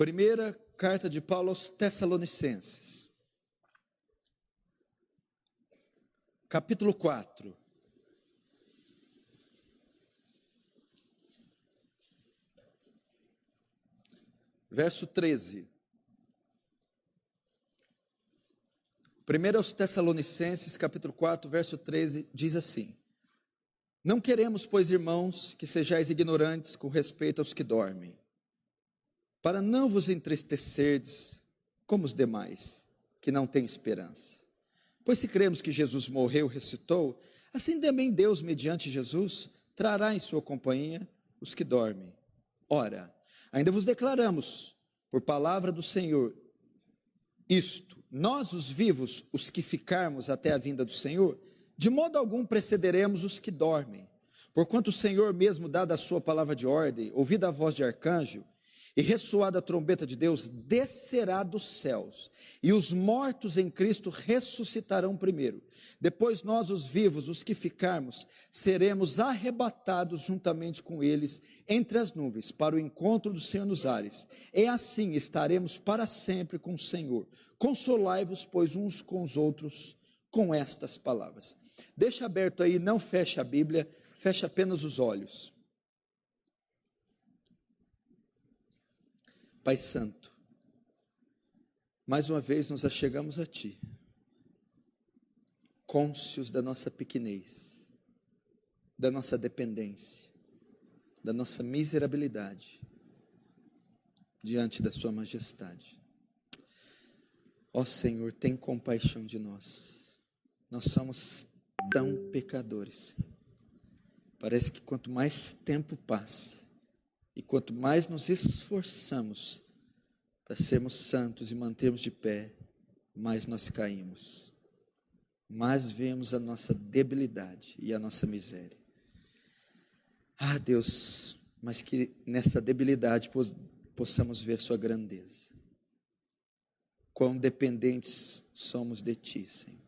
Primeira carta de Paulo aos Tessalonicenses, capítulo 4. Verso 13. Primeiro aos Tessalonicenses, capítulo 4, verso 13, diz assim: Não queremos, pois, irmãos, que sejais ignorantes com respeito aos que dormem, para não vos entristecerdes como os demais, que não têm esperança. Pois se cremos que Jesus morreu e ressuscitou, assim também Deus, mediante Jesus, trará em sua companhia os que dormem. Ora, ainda vos declaramos, por palavra do Senhor, isto: nós, os vivos, os que ficarmos até a vinda do Senhor, de modo algum precederemos os que dormem. Porquanto o Senhor mesmo, dada a sua palavra de ordem, ouvida a voz de arcanjo, e ressoada a trombeta de Deus, descerá dos céus, e os mortos em Cristo ressuscitarão primeiro. Depois nós, os vivos, os que ficarmos, seremos arrebatados juntamente com eles entre as nuvens, para o encontro do Senhor nos ares. E assim estaremos para sempre com o Senhor. Consolai-vos, pois, uns com os outros, com estas palavras. Deixa aberto aí, não feche a Bíblia, feche apenas os olhos. Pai Santo, mais uma vez nos achegamos a Ti, cônscios da nossa pequenez, da nossa dependência, da nossa miserabilidade, diante da Sua majestade. Ó Senhor, tem compaixão de nós. Nós somos tão pecadores. Parece que quanto mais tempo passa, e quanto mais nos esforçamos para sermos santos e mantermos de pé, mais nós caímos. Mais vemos a nossa debilidade e a nossa miséria. Ah, Deus, mas que nessa debilidade possamos ver Sua grandeza. Quão dependentes somos de Ti, Senhor.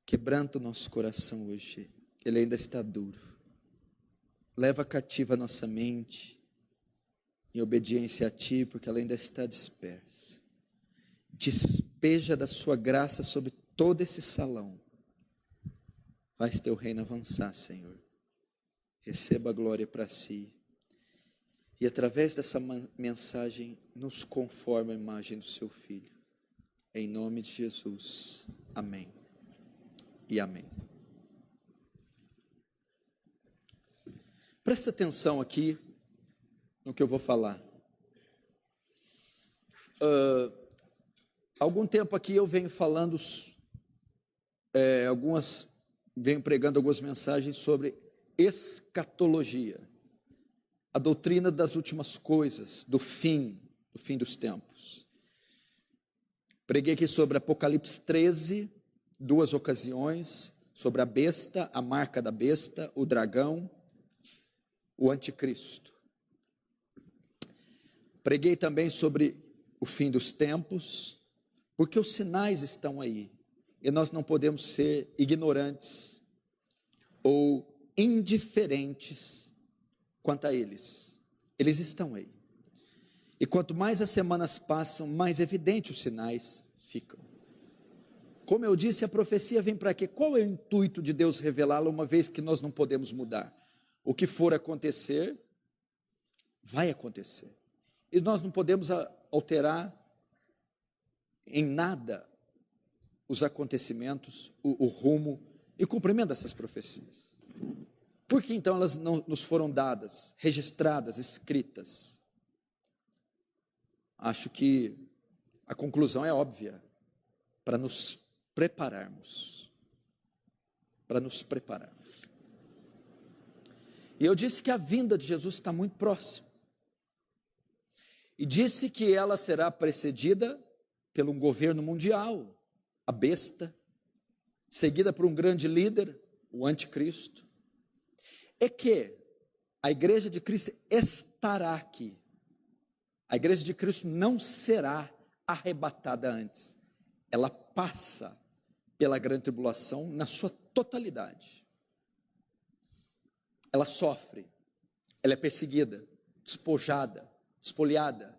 Quebranta o nosso coração hoje, ele ainda está duro. Leva cativa a nossa mente, em obediência a Ti, porque ela ainda está dispersa. Despeja da Sua graça sobre todo esse salão. Faz Teu reino avançar, Senhor. Receba a glória para Si. E através dessa mensagem, nos conforma a imagem do Seu Filho. Em nome de Jesus. Amém. E amém. Presta atenção aqui no que eu vou falar. Algum tempo aqui eu venho falando, venho pregando algumas mensagens sobre escatologia, a doutrina das últimas coisas, do fim dos tempos. Preguei aqui sobre Apocalipse 13, 2 ocasiões, sobre a besta, a marca da besta, o dragão, o anticristo. Preguei também sobre o fim dos tempos, porque os sinais estão aí, e nós não podemos ser ignorantes ou indiferentes quanto a eles. Eles estão aí. E quanto mais as semanas passam, mais evidentes os sinais ficam. Como eu disse, a profecia vem para quê? Qual é o intuito de Deus revelá-la, uma vez que nós não podemos mudar? O que for acontecer, vai acontecer. E nós não podemos alterar em nada os acontecimentos, o rumo e cumprimento dessas profecias. Por que então elas não nos foram dadas, registradas, escritas? Acho que a conclusão é óbvia, para nos prepararmos. Para nos prepararmos. E eu disse que a vinda de Jesus está muito próxima. E disse que ela será precedida por um governo mundial, a besta, seguida por um grande líder, o anticristo. E que a igreja de Cristo estará aqui. A igreja de Cristo não será arrebatada antes. Ela passa pela grande tribulação na sua totalidade. Ela sofre, ela é perseguida, despojada, espoliada,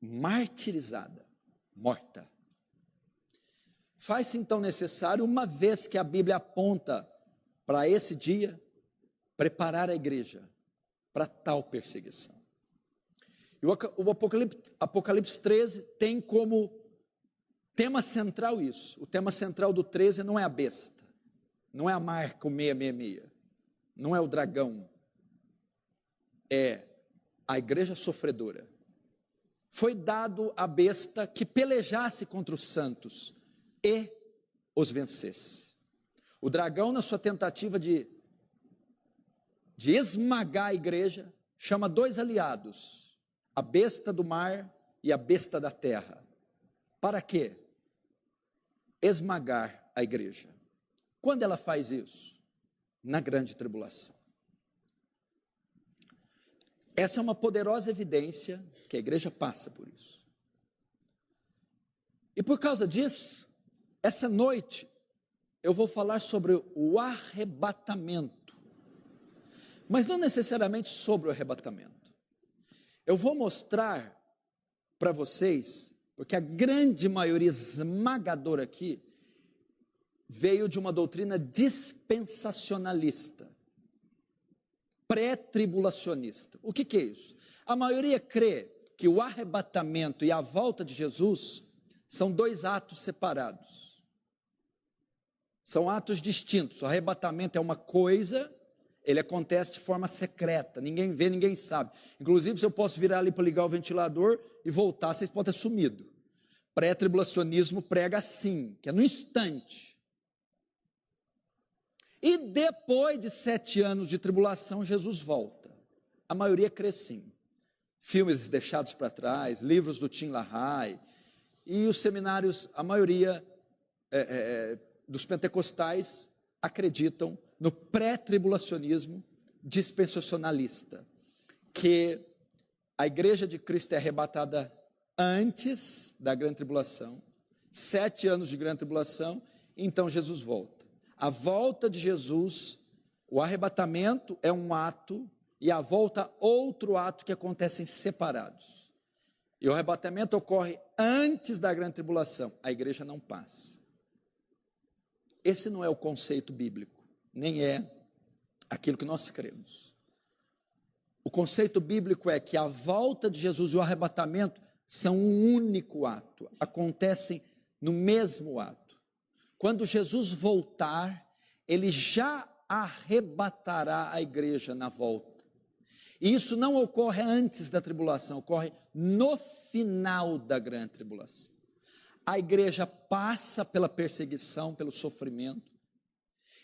martirizada, morta. Faz-se então necessário, uma vez que a Bíblia aponta para esse dia, preparar a igreja para tal perseguição. E o Apocalipse 13 tem como tema central isso. O tema central do 13 não é a besta, não é a marca, o 666, não é o dragão, é a igreja sofredora. Foi dado à besta que pelejasse contra os santos e os vencesse. O dragão, na sua tentativa de esmagar a igreja, chama dois aliados, a besta do mar e a besta da terra. Para quê? Esmagar a igreja. Quando ela faz isso? Na grande tribulação. Essa é uma poderosa evidência que a igreja passa por isso. E por causa disso, essa noite, eu vou falar sobre o arrebatamento. Mas não necessariamente sobre o arrebatamento. Eu vou mostrar para vocês, porque a grande maioria esmagadora aqui veio de uma doutrina dispensacionalista, pré-tribulacionista. O que é isso? A maioria crê que o arrebatamento e a volta de Jesus são dois atos separados. São atos distintos. O arrebatamento é uma coisa, ele acontece de forma secreta, ninguém vê, ninguém sabe. Inclusive, se eu posso virar ali para ligar o ventilador e voltar, vocês podem ter sumido. Pré-tribulacionismo prega assim, que é no instante. E depois de 7 anos de tribulação, Jesus volta. A maioria crê sim. Filmes deixados para trás, livros do Tim LaHaye, e os seminários, a maioria dos pentecostais acreditam no pré-tribulacionismo dispensacionalista, que a igreja de Cristo é arrebatada antes da grande tribulação, 7 anos de grande tribulação, e então Jesus volta. A volta de Jesus, o arrebatamento é um ato, e a volta outro ato que acontecem separados. E o arrebatamento ocorre antes da grande tribulação, a igreja não passa. Esse não é o conceito bíblico, nem é aquilo que nós cremos. O conceito bíblico é que a volta de Jesus e o arrebatamento são um único ato, acontecem no mesmo ato. Quando Jesus voltar, ele já arrebatará a igreja na volta. E isso não ocorre antes da tribulação, ocorre no final da grande tribulação. A igreja passa pela perseguição, pelo sofrimento.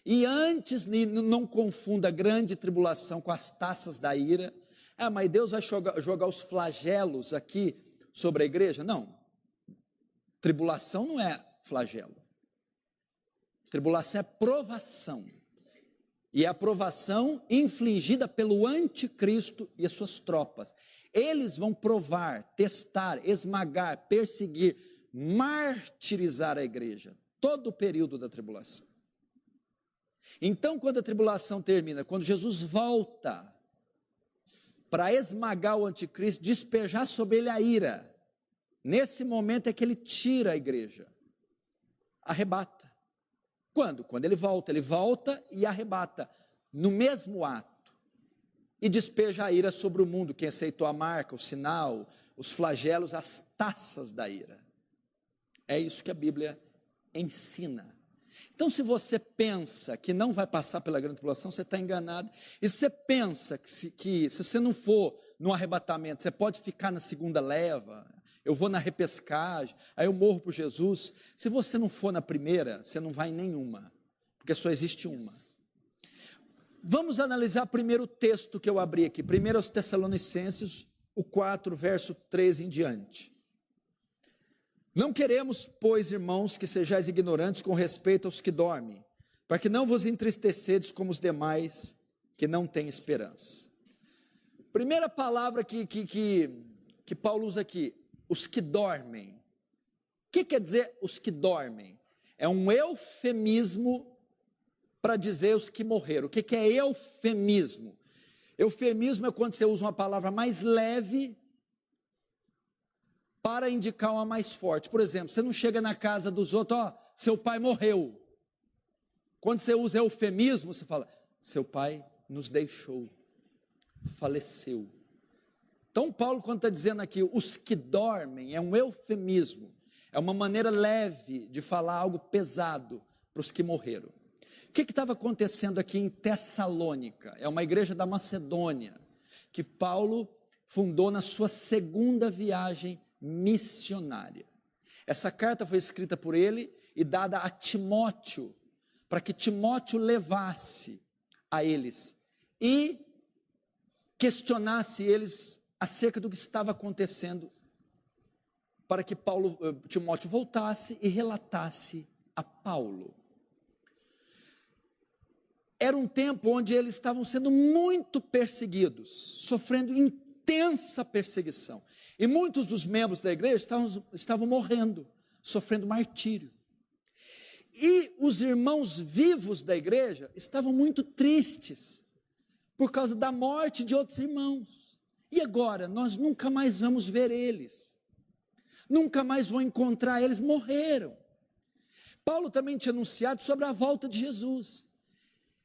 E antes, não confunda a grande tribulação com as taças da ira. Mas Deus vai jogar os flagelos aqui sobre a igreja? Não. Tribulação não é flagelo. Tribulação é provação. E é a provação infligida pelo anticristo e as suas tropas. Eles vão provar, testar, esmagar, perseguir, martirizar a igreja, todo o período da tribulação. Então, quando a tribulação termina, quando Jesus volta para esmagar o anticristo, despejar sobre ele a ira, nesse momento é que ele tira a igreja, arrebata. Quando? Quando ele volta e arrebata, no mesmo ato, e despeja a ira sobre o mundo, quem aceitou a marca, o sinal, os flagelos, as taças da ira. É isso que a Bíblia ensina. Então, se você pensa que não vai passar pela grande tribulação, você está enganado. E se você pensa que se você não for no arrebatamento, você pode ficar na segunda leva, eu vou na repescagem, aí eu morro por Jesus. Se você não for na primeira, você não vai em nenhuma, porque só existe uma. Vamos analisar primeiro o texto que eu abri aqui, 1 Tessalonicenses, o 4, verso 13 em diante. Não queremos, pois, irmãos, que sejais ignorantes com respeito aos que dormem, para que não vos entristecedes como os demais que não têm esperança. Primeira palavra que Paulo usa aqui, os que dormem. O que quer dizer os que dormem? É um eufemismo para dizer os que morreram. O que é eufemismo? Eufemismo é quando você usa uma palavra mais leve para indicar uma mais forte. Por exemplo, você não chega na casa dos outros, ó, seu pai morreu. Quando você usa eufemismo, você fala, seu pai nos deixou, faleceu. Então Paulo, quando está dizendo aqui, os que dormem, é um eufemismo, é uma maneira leve de falar algo pesado para os que morreram. O que estava acontecendo aqui em Tessalônica? É uma igreja da Macedônia, que Paulo fundou na sua segunda viagem missionária. Essa carta foi escrita por ele e dada a Timóteo, para que Timóteo levasse a eles e questionasse eles acerca do que estava acontecendo, para que Timóteo voltasse e relatasse a Paulo. Era um tempo onde eles estavam sendo muito perseguidos, sofrendo intensa perseguição. E muitos dos membros da igreja estavam morrendo, sofrendo martírio. E os irmãos vivos da igreja estavam muito tristes, por causa da morte de outros irmãos. E agora, nós nunca mais vamos ver eles, nunca mais vou encontrar eles, morreram. Paulo também tinha anunciado sobre a volta de Jesus,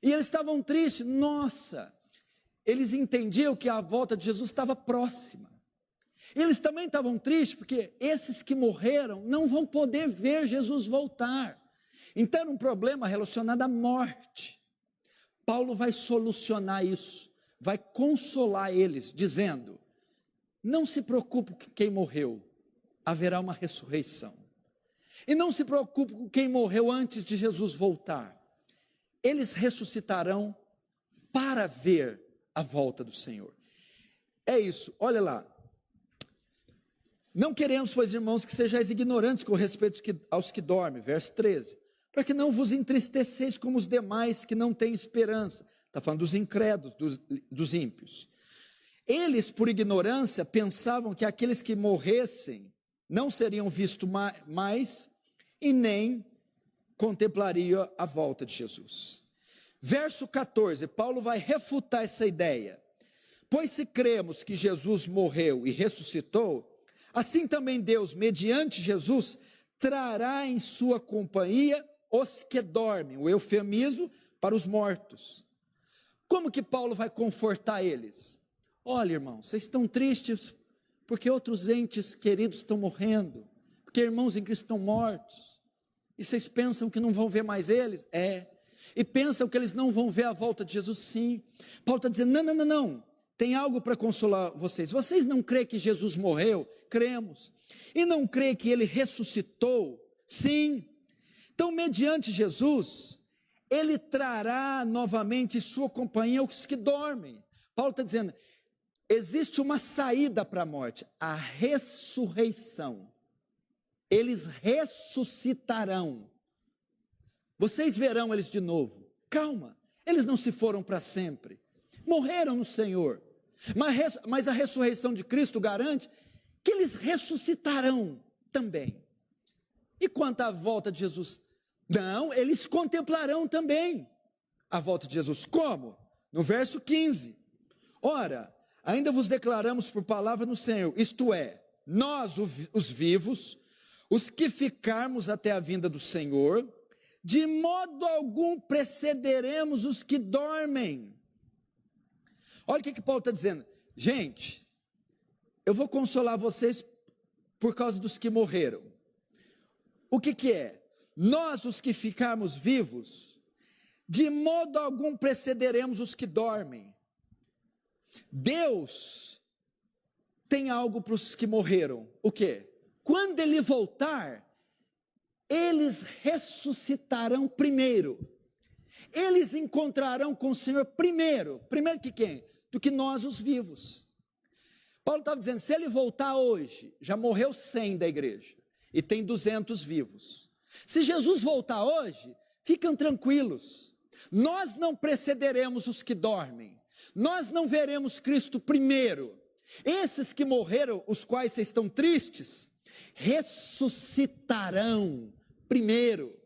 e eles estavam tristes, nossa, eles entendiam que a volta de Jesus estava próxima. Eles também estavam tristes, porque esses que morreram não vão poder ver Jesus voltar. Então era um problema relacionado à morte. Paulo vai solucionar isso, vai consolar eles, dizendo, não se preocupe com quem morreu, haverá uma ressurreição. E não se preocupe com quem morreu antes de Jesus voltar. Eles ressuscitarão para ver a volta do Senhor. É isso, olha lá. Não queremos, pois, irmãos, que sejais ignorantes com respeito aos que dormem, verso 13, para que não vos entristeceis como os demais que não têm esperança. Está falando dos incrédulos, dos ímpios. Eles, por ignorância, pensavam que aqueles que morressem não seriam vistos mais e nem contemplariam a volta de Jesus. Verso 14, Paulo vai refutar essa ideia. Pois se cremos que Jesus morreu e ressuscitou, assim também Deus, mediante Jesus, trará em sua companhia os que dormem, o eufemismo para os mortos. Como que Paulo vai confortar eles? Olha, irmãos, vocês estão tristes porque outros entes queridos estão morrendo, porque irmãos em Cristo estão mortos, e vocês pensam que não vão ver mais eles? E pensam que eles não vão ver a volta de Jesus? Sim. Paulo está dizendo, não, tem algo para consolar vocês. Vocês não creem que Jesus morreu? Cremos. E não creem que ele ressuscitou? Sim. Então, mediante Jesus, ele trará novamente em sua companhia os que dormem. Paulo está dizendo, existe uma saída para a morte, a ressurreição. Eles ressuscitarão. Vocês verão eles de novo. Calma, eles não se foram para sempre. Morreram no Senhor. Mas a ressurreição de Cristo garante que eles ressuscitarão também. E quanto à volta de Jesus? Não, eles contemplarão também a volta de Jesus. Como? No verso 15. Ora, ainda vos declaramos por palavra no Senhor, isto é, nós os vivos, os que ficarmos até a vinda do Senhor, de modo algum precederemos os que dormem. Olha o que Paulo está dizendo. Gente, eu vou consolar vocês por causa dos que morreram. O que é? Nós, os que ficarmos vivos, de modo algum precederemos os que dormem. Deus tem algo para os que morreram. O quê? Quando ele voltar, eles ressuscitarão primeiro. Eles encontrarão com o Senhor primeiro. Primeiro que quem? Do que nós, os vivos. Paulo estava dizendo, se ele voltar hoje, já morreu 100 da igreja, e tem 200 vivos. Se Jesus voltar hoje, fiquem tranquilos, nós não precederemos os que dormem, nós não veremos Cristo primeiro. Esses que morreram, os quais vocês estão tristes, ressuscitarão primeiro,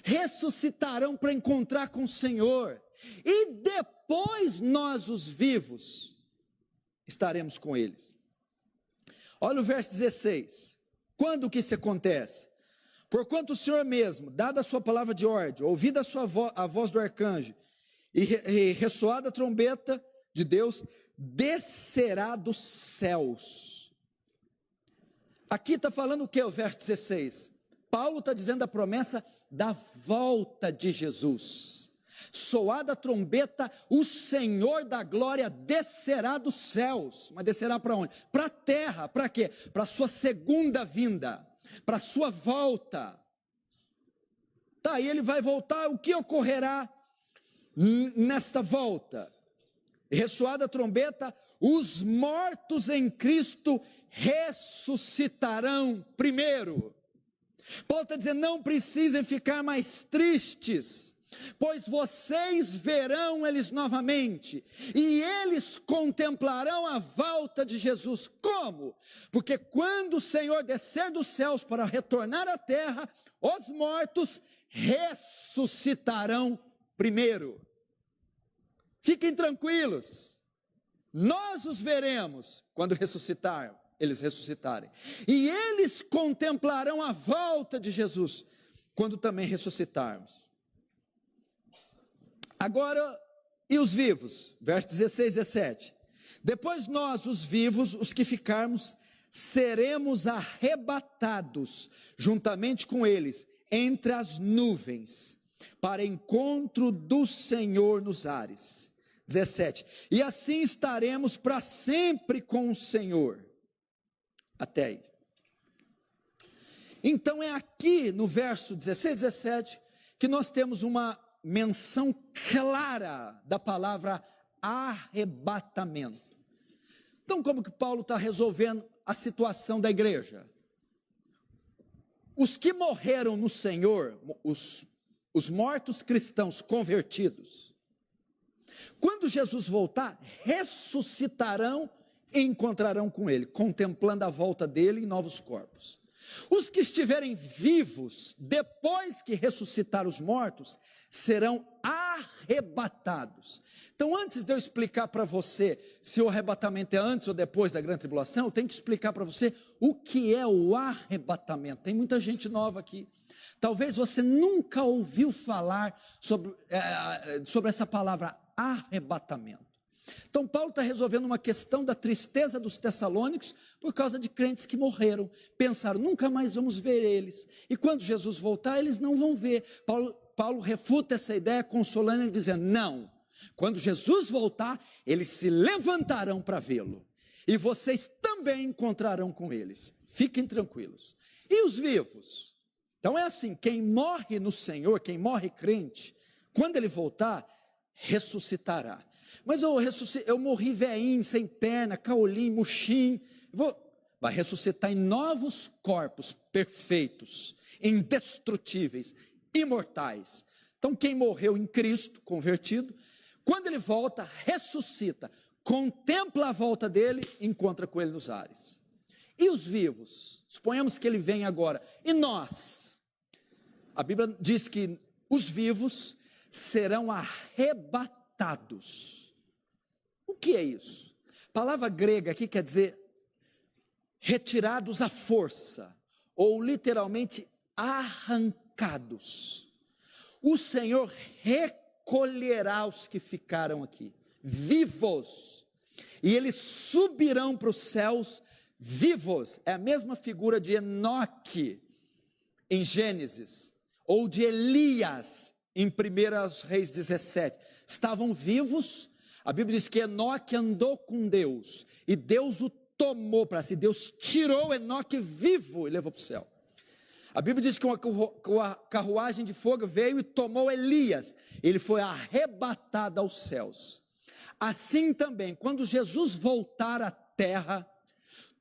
ressuscitarão para encontrar com o Senhor, e depois nós, os vivos, estaremos com eles. Olha o verso 16. Quando que isso acontece? Porquanto o Senhor mesmo, dada a sua palavra de ordem, ouvida a voz do arcanjo, e ressoada a trombeta de Deus, descerá dos céus. Aqui está falando o que, o verso 16? Paulo está dizendo a promessa da volta de Jesus. Soada a trombeta, o Senhor da glória descerá dos céus. Mas descerá para onde? Para a terra. Para quê? Para a sua segunda vinda, para a sua volta. Tá, aí ele vai voltar, o que ocorrerá nesta volta? Ressoada a trombeta, os mortos em Cristo ressuscitarão primeiro. Paulo está dizendo, não precisem ficar mais tristes, pois vocês verão eles novamente, e eles contemplarão a volta de Jesus. Como? Porque quando o Senhor descer dos céus para retornar à terra, os mortos ressuscitarão primeiro. Fiquem tranquilos, nós os veremos quando eles ressuscitarem, e eles contemplarão a volta de Jesus, quando também ressuscitarmos. Agora, e os vivos? Verso 16, 17. Depois nós, os vivos, os que ficarmos, seremos arrebatados, juntamente com eles, entre as nuvens, para encontro do Senhor nos ares. 17. E assim estaremos para sempre com o Senhor. Até aí. Então é aqui no verso 16, 17, que nós temos uma menção clara da palavra arrebatamento. Então, como que Paulo está resolvendo a situação da igreja? Os que morreram no Senhor, os mortos cristãos convertidos, quando Jesus voltar, ressuscitarão e encontrarão com ele, contemplando a volta dele em novos corpos. Os que estiverem vivos, depois que ressuscitar os mortos, serão arrebatados. Então, antes de eu explicar para você se o arrebatamento é antes ou depois da grande tribulação, eu tenho que explicar para você o que é o arrebatamento. Tem muita gente nova aqui. Talvez você nunca ouviu falar sobre essa palavra arrebatamento. Então Paulo está resolvendo uma questão da tristeza dos tessalônicos por causa de crentes que morreram, pensaram, nunca mais vamos ver eles, e quando Jesus voltar eles não vão ver. Paulo refuta essa ideia consolando e dizendo, não, quando Jesus voltar eles se levantarão para vê-lo, e vocês também encontrarão com eles, fiquem tranquilos. E os vivos? Então é assim, quem morre no Senhor, quem morre crente, quando ele voltar, ressuscitará. Mas eu morri velhinho, sem perna, caolinho, murchinho. Vai ressuscitar em novos corpos perfeitos, indestrutíveis, imortais. Então quem morreu em Cristo, convertido, quando ele volta, ressuscita, contempla a volta dele, encontra com ele nos ares. E os vivos? Suponhamos que ele vem agora. E nós? A Bíblia diz que os vivos serão arrebatados. O que é isso? A palavra grega aqui quer dizer retirados à força, ou literalmente arrancados. O Senhor recolherá os que ficaram aqui, vivos, e eles subirão para os céus vivos. É a mesma figura de Enoque em Gênesis, ou de Elias em 1 Reis 17, estavam vivos. A Bíblia diz que Enoque andou com Deus, e Deus o tomou para si, Deus tirou Enoque vivo e levou para o céu. A Bíblia diz que uma carruagem de fogo veio e tomou Elias, ele foi arrebatado aos céus. Assim também, quando Jesus voltar à terra,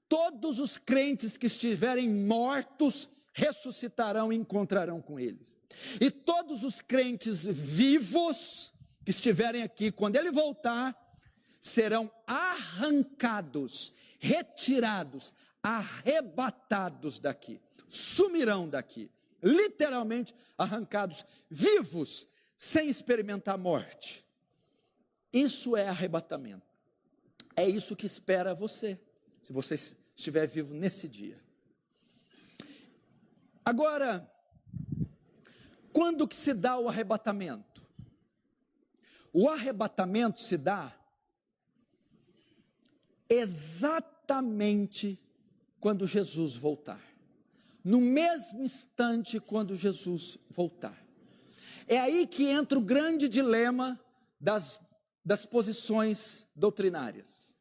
todos os crentes que estiverem mortos, ressuscitarão e encontrarão com eles. E todos os crentes vivos que estiverem aqui, quando ele voltar, serão arrancados, retirados, arrebatados daqui, sumirão daqui, literalmente arrancados, vivos, sem experimentar morte. Isso é arrebatamento. É isso que espera você, se você estiver vivo nesse dia. Agora, quando que se dá o arrebatamento? O arrebatamento se dá exatamente quando Jesus voltar. No mesmo instante quando Jesus voltar. É aí que entra o grande dilema das posições doutrinárias.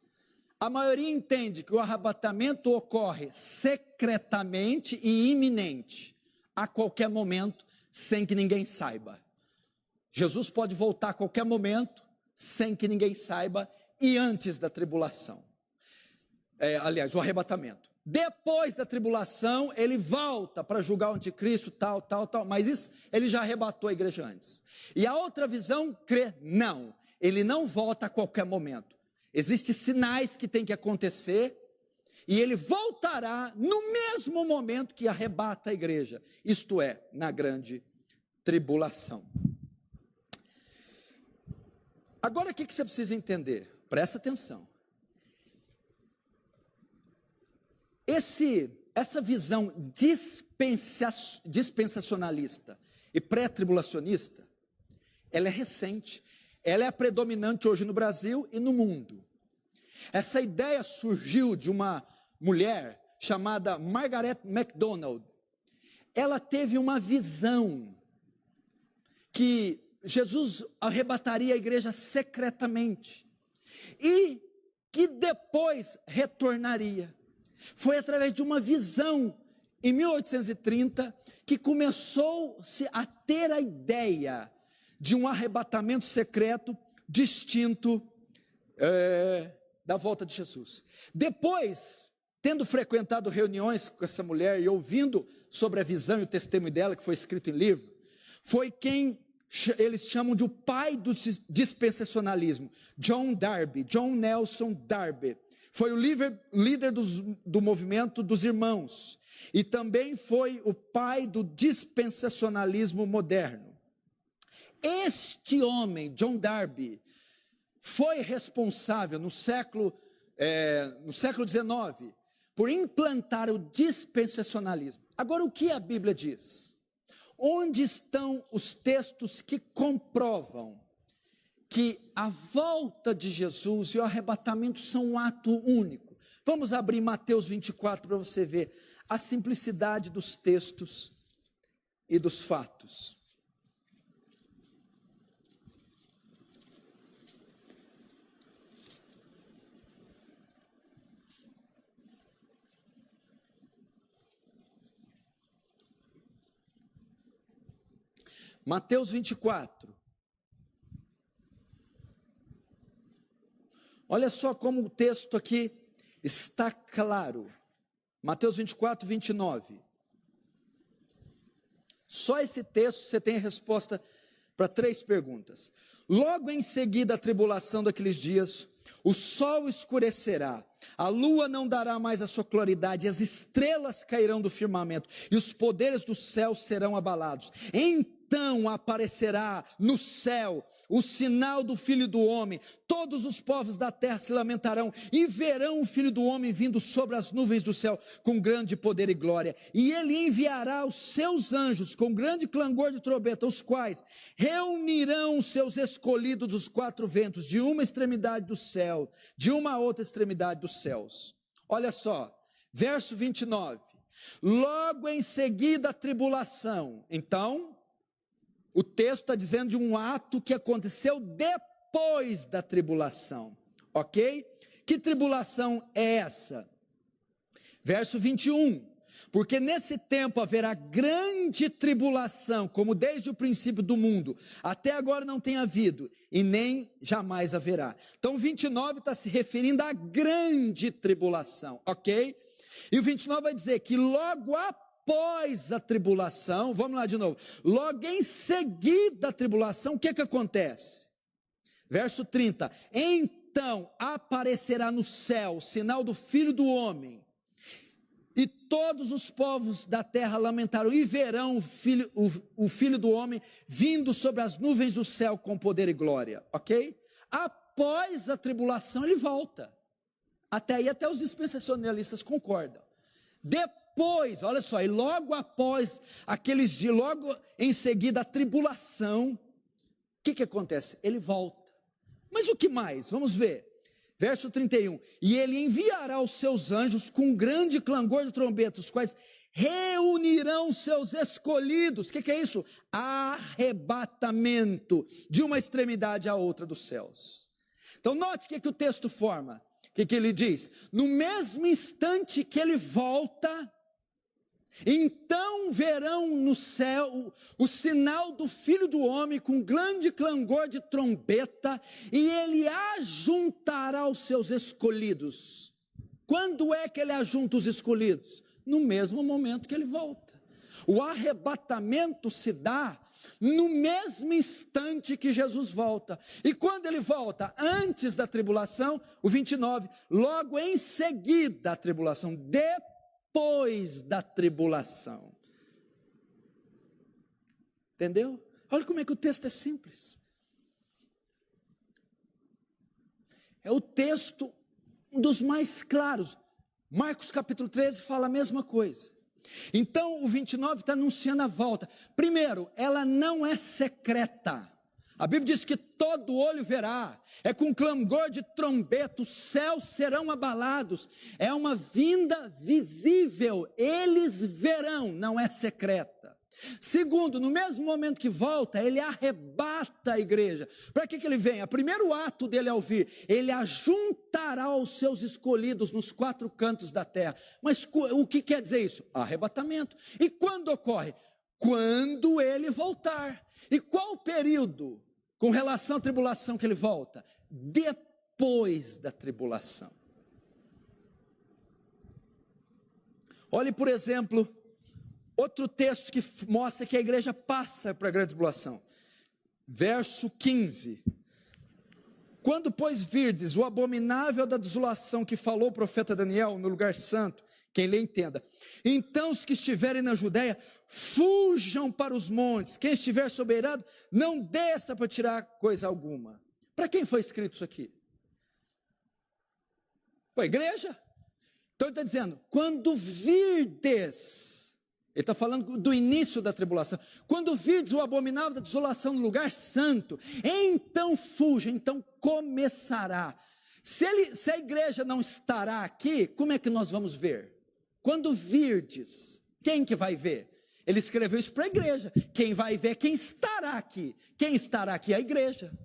A maioria entende que o arrebatamento ocorre secretamente e iminente, a qualquer momento, sem que ninguém saiba. Jesus pode voltar a qualquer momento, sem que ninguém saiba, e antes da tribulação. Aliás, o arrebatamento. Depois da tribulação, ele volta para julgar o anticristo, tal, mas isso ele já arrebatou a igreja antes. E a outra visão crê, não, ele não volta a qualquer momento. Existem sinais que tem que acontecer, e ele voltará no mesmo momento que arrebata a igreja, isto é, na grande tribulação. Agora o que você precisa entender? Presta atenção. Essa visão dispensacionalista e pré-tribulacionista, ela é recente, ela é a predominante hoje no Brasil e no mundo. Essa ideia surgiu de uma mulher chamada Margaret MacDonald. Ela teve uma visão que Jesus arrebataria a igreja secretamente e que depois retornaria. Foi através de uma visão, em 1830, que começou-se a ter a ideia de um arrebatamento secreto, distinto da volta de Jesus. Depois, tendo frequentado reuniões com essa mulher e ouvindo sobre a visão e o testemunho dela, que foi escrito em livro, foi quem eles chamam de o pai do dispensacionalismo, John Nelson Darby. Foi o líder do movimento dos irmãos, e também foi o pai do dispensacionalismo moderno. Este homem, John Darby, foi responsável no século XIX, por implantar o dispensacionalismo. Agora, o que a Bíblia diz? Onde estão os textos que comprovam que a volta de Jesus e o arrebatamento são um ato único? Vamos abrir Mateus 24 para você ver a simplicidade dos textos e dos fatos. Mateus 24. Olha só como o texto aqui está claro. Mateus 24, 29. Só esse texto você tem a resposta para 3 perguntas. Logo em seguida a tribulação daqueles dias, o sol escurecerá, a lua não dará mais a sua claridade, as estrelas cairão do firmamento, e os poderes do céu serão abalados. Então aparecerá no céu o sinal do Filho do Homem. Todos os povos da terra se lamentarão e verão o Filho do Homem vindo sobre as nuvens do céu com grande poder e glória. E ele enviará os seus anjos com grande clangor de trombeta, os quais reunirão os seus escolhidos dos 4 ventos, de uma extremidade do céu, de uma outra extremidade dos céus. Olha só, verso 29. Logo em seguida a tribulação. Então, o texto está dizendo de um ato que aconteceu depois da tribulação, ok? Que tribulação é essa? Verso 21, porque nesse tempo haverá grande tribulação, como desde o princípio do mundo, até agora não tem havido, e nem jamais haverá. Então 29 está se referindo à grande tribulação, ok? E o 29 vai dizer que logo após a tribulação, vamos lá de novo, logo em seguida a tribulação, o que acontece? Verso 30, então aparecerá no céu o sinal do Filho do Homem, e todos os povos da terra lamentarão e verão o filho do Homem vindo sobre as nuvens do céu com poder e glória, ok? Após a tribulação ele volta. Até aí, até os dispensacionalistas concordam. Depois, olha só, e logo após aqueles dias, logo em seguida a tribulação, o que acontece? Ele volta. Mas o que mais? Vamos ver. Verso 31. E ele enviará os seus anjos com grande clangor de trombeta, os quais reunirão seus escolhidos. O que é isso? Arrebatamento de uma extremidade à outra dos céus. Então note o que o texto forma. O que ele diz? No mesmo instante que ele volta, então verão no céu o sinal do Filho do Homem com grande clangor de trombeta, e ele ajuntará os seus escolhidos. Quando é que ele ajunta os escolhidos? No mesmo momento que ele volta. O arrebatamento se dá no mesmo instante que Jesus volta. E quando ele volta? Antes da tribulação, o 29, logo em seguida a tribulação, depois da tribulação. Entendeu? Olha como é que o texto é simples. É o texto um dos mais claros. Marcos capítulo 13 fala a mesma coisa. Então o 29 está anunciando a volta. Primeiro, ela não é secreta. A Bíblia diz que todo olho verá, é com clangor de trombeta, os céus serão abalados, é uma vinda visível, eles verão, não é secreta. Segundo, no mesmo momento que volta, ele arrebata a igreja. Para que ele vem? O primeiro ato dele ao vir, ele ajuntará os seus escolhidos nos quatro cantos da terra. Mas o que quer dizer isso? Arrebatamento. E quando ocorre? Quando ele voltar. E qual o período com relação à tribulação que ele volta? Depois da tribulação. Olhe, por exemplo, outro texto que mostra que a igreja passa para a grande tribulação. Verso 15. Quando, pois, virdes o abominável da desolação que falou o profeta Daniel no lugar santo, quem lê entenda. Então os que estiverem na Judéia, fujam para os montes. Quem estiver soberano, não desça para tirar coisa alguma. Para quem foi escrito isso aqui? Para a igreja? Então ele está dizendo, quando virdes, ele está falando do início da tribulação, quando virdes o abominável da desolação no lugar santo, então fuja, então começará. Se a igreja não estará aqui, como é que nós vamos ver? Quando virdes, quem que vai ver? Ele escreveu isso para a igreja, quem vai ver é quem estará aqui. Quem estará aqui é a igreja.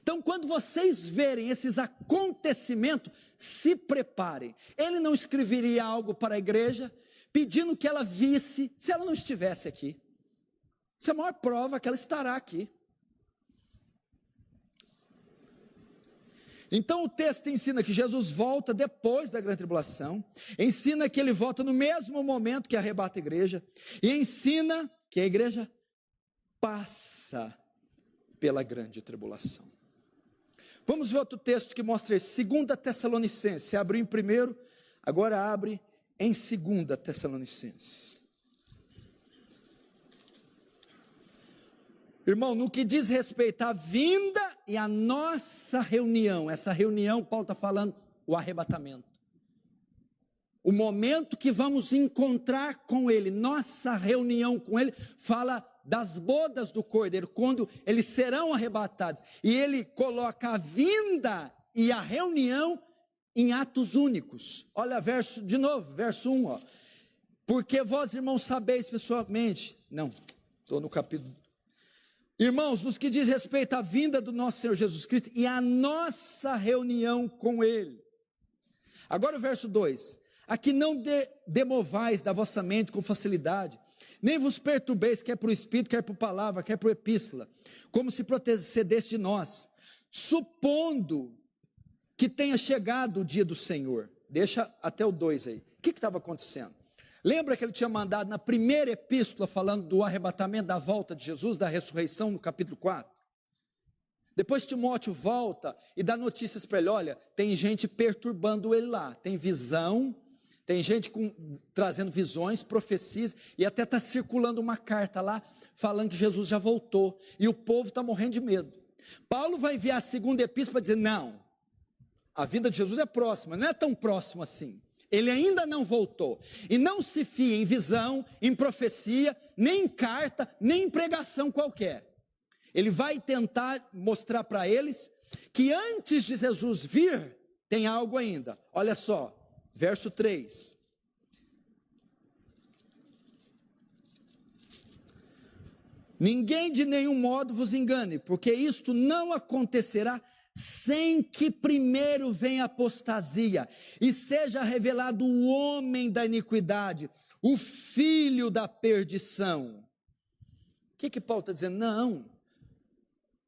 Então, quando vocês verem esses acontecimentos, se preparem. Ele não escreveria algo para a igreja, pedindo que ela visse, se ela não estivesse aqui. Essa é a maior prova que ela estará aqui. Então o texto ensina que Jesus volta depois da grande tribulação, ensina que ele volta no mesmo momento que arrebata a igreja, e ensina que a igreja passa pela grande tribulação. Vamos ver outro texto que mostra isso, 2 Tessalonicenses, você abriu em primeiro, agora abre em 2 Tessalonicenses. Irmão, no que diz respeito à vinda e à nossa reunião, essa reunião, Paulo está falando, o arrebatamento. O momento que vamos encontrar com ele, nossa reunião com ele, fala das bodas do Cordeiro, quando eles serão arrebatados. E ele coloca a vinda e a reunião em atos únicos. Olha verso, de novo, verso 1, ó. Porque vós, irmãos, sabeis pessoalmente, não, estou no capítulo. Irmãos, nos que diz respeito à vinda do nosso Senhor Jesus Cristo e à nossa reunião com Ele. Agora o verso 2. Aqui não demovais da vossa mente com facilidade, nem vos perturbeis, quer por Espírito, quer por palavra, quer por epístola, como se procedesse de nós, supondo que tenha chegado o dia do Senhor. Deixa até o 2 aí. O que estava acontecendo? Lembra que ele tinha mandado na primeira epístola, falando do arrebatamento, da volta de Jesus, da ressurreição, no capítulo 4? Depois Timóteo volta e dá notícias para ele, olha, tem gente perturbando ele lá, tem visão, tem gente trazendo visões, profecias, e até está circulando uma carta lá, falando que Jesus já voltou, e o povo está morrendo de medo. Paulo vai enviar a segunda epístola para dizer, não, A vinda de Jesus é próxima, não é tão próximo assim. Ele ainda não voltou. E não se fie em visão, em profecia, nem em carta, nem em pregação qualquer. Ele vai tentar mostrar para eles que antes de Jesus vir, tem algo ainda. Olha só, verso 3. Ninguém de nenhum modo vos engane, porque isto não acontecerá sem que primeiro venha a apostasia, e seja revelado o homem da iniquidade, o filho da perdição. O que Paulo está dizendo? Não,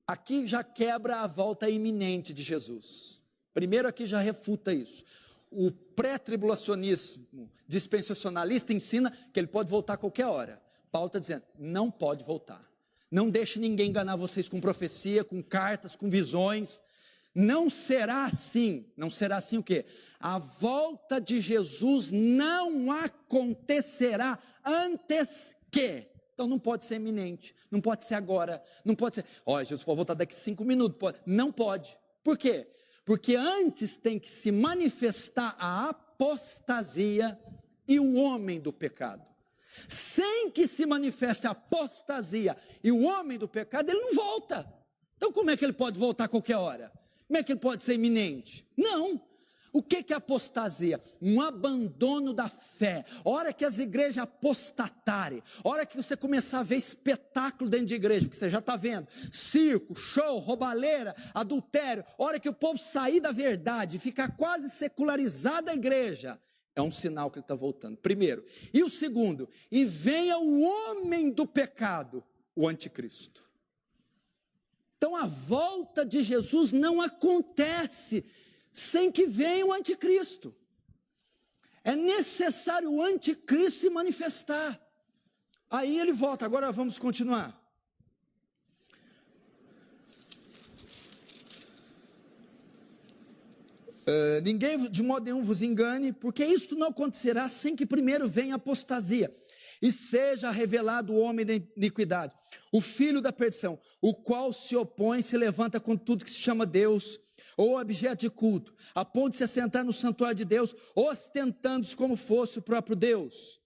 aqui já quebra a volta iminente de Jesus. Primeiro aqui já refuta isso. O pré-tribulacionismo dispensacionalista ensina que ele pode voltar a qualquer hora. Paulo está dizendo, não pode voltar. Não deixe ninguém enganar vocês com profecia, com cartas, com visões. Não será assim. Não será assim o quê? A volta de Jesus não acontecerá antes que. Então não pode ser iminente, não pode ser agora, não pode ser, olha, Jesus pode voltar daqui 5 minutos, não pode. Por quê? Porque antes tem que se manifestar a apostasia e o homem do pecado. Sem que se manifeste a apostasia e o homem do pecado, ele não volta. Então como é que ele pode voltar a qualquer hora? Como é que ele pode ser iminente? Não. O que é apostasia? Um abandono da fé. A hora que as igrejas apostatarem, a hora que você começar a ver espetáculo dentro de igreja, porque você já está vendo, circo, show, roubalheira, adultério, a hora que o povo sair da verdade, ficar quase secularizada a igreja, é um sinal que ele está voltando, primeiro. E o segundo, e venha o homem do pecado, o anticristo. Então a volta de Jesus não acontece sem que venha o anticristo. É necessário o anticristo se manifestar. Aí ele volta. Agora vamos continuar. Ninguém de modo nenhum vos engane, porque isto não acontecerá sem que primeiro venha a apostasia, e seja revelado o homem da iniquidade, o filho da perdição, o qual se opõe, se levanta com tudo que se chama Deus, ou objeto de culto, a ponto de se assentar no santuário de Deus, ostentando-se como fosse o próprio Deus.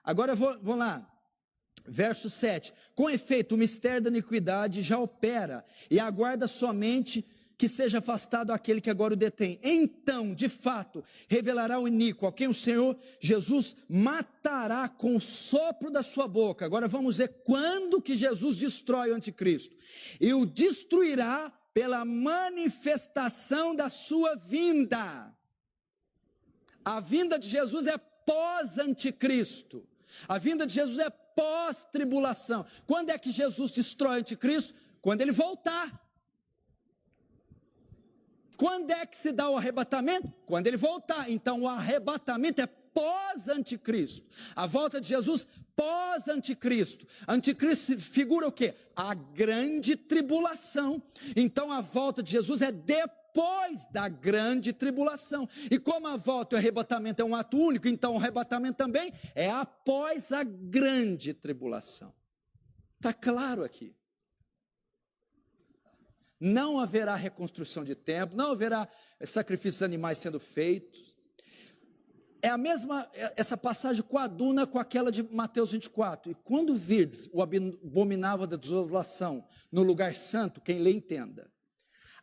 Agora vamos lá, verso 7, com efeito o mistério da iniquidade já opera, e aguarda somente que seja afastado aquele que agora o detém. Então, de fato, revelará o iníquo, a quem o Senhor Jesus matará com o sopro da sua boca. Agora vamos ver quando que Jesus destrói o anticristo. E o destruirá pela manifestação da sua vinda. A vinda de Jesus é pós-anticristo. A vinda de Jesus é pós-tribulação. Quando é que Jesus destrói o anticristo? Quando ele voltar. Quando é que se dá o arrebatamento? Quando ele voltar. Então o arrebatamento é pós-anticristo. A volta de Jesus pós-anticristo. Anticristo figura o quê? A grande tribulação. Então a volta de Jesus é depois da grande tribulação. E como a volta e o arrebatamento é um ato único, então o arrebatamento também é após a grande tribulação. Está claro aqui. Não haverá reconstrução de templo, não haverá sacrifícios animais sendo feitos. É a mesma, essa passagem coaduna com aquela de Mateus 24. E quando virdes o abominável da desolação no lugar santo, quem lê entenda.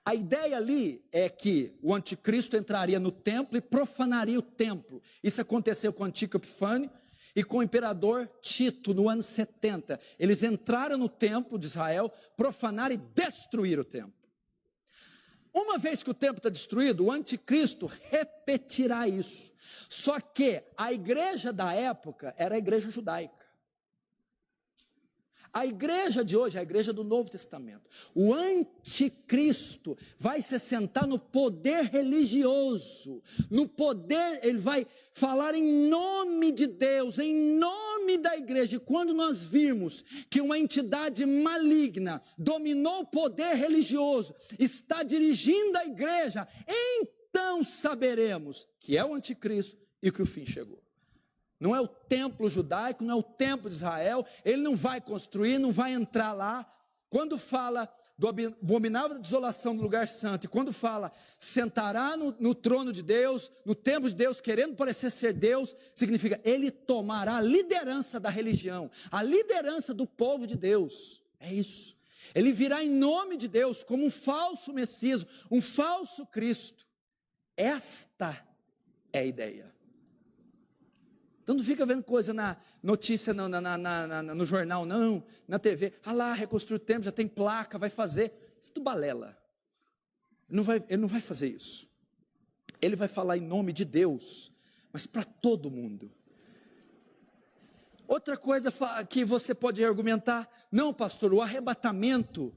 A ideia ali é que o anticristo entraria no templo e profanaria o templo. Isso aconteceu com o Antíoco Epifânio e com o imperador Tito no ano 70. Eles entraram no templo de Israel, profanaram e destruíram o templo. Uma vez que o templo está destruído, o anticristo repetirá isso. Só que a igreja da época era a igreja judaica. A igreja de hoje é a igreja do Novo Testamento. O anticristo vai se assentar no poder religioso, no poder, ele vai falar em nome de Deus, em nome da igreja. E quando nós virmos que uma entidade maligna dominou o poder religioso, está dirigindo a igreja, então saberemos que é o anticristo e que o fim chegou. Não é o templo judaico, não é o templo de Israel, ele não vai construir, não vai entrar lá. Quando fala do abominável desolação do lugar santo, e quando fala, sentará no trono de Deus, no templo de Deus, querendo parecer ser Deus, significa, ele tomará a liderança da religião, a liderança do povo de Deus, é isso. Ele virá em nome de Deus, como um falso Messias, um falso Cristo. Esta é a ideia. Então não fica vendo coisa na notícia, no jornal, não, na TV. Ah lá, reconstruir o templo, já tem placa, vai fazer. Isso tu balela. Ele não vai fazer isso. Ele vai falar em nome de Deus, mas para todo mundo. Outra coisa que você pode argumentar, não pastor, o arrebatamento,